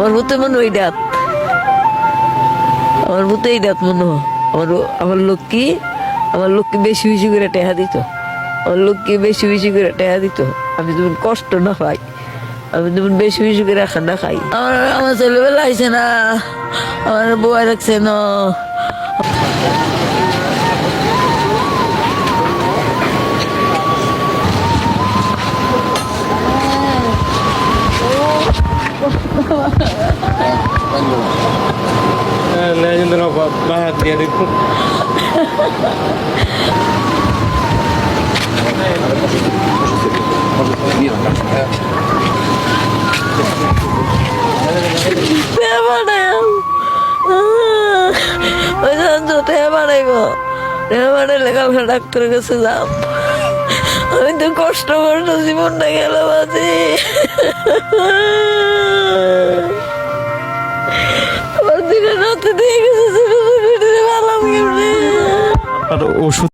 আমার ভূতে মনে ওই ডাত, আমার ভূতে এই ডাত মনে হয়। আমার লক্ষ্মী, আমার লক্ষ্মী বেশি বেশি করে টেহা দিত, আমার লক্ষ্মী বেশি বেশি করে টেহা দিত। আমি যেমন কষ্ট না পাই, আমি যেমন বেশি বেশি করে খানা খাই। আমার ছেলেবেলা আইসে না, আমার বউ রাখছে না। Legendero banget dia itu. ডাক্তারের কাছে যাও, আমি তো কষ্ট কষ্ট জীবনটা গেল বাজে। আমার দিনে রাতে দিয়ে গেছে, ভালো আর ওষুধ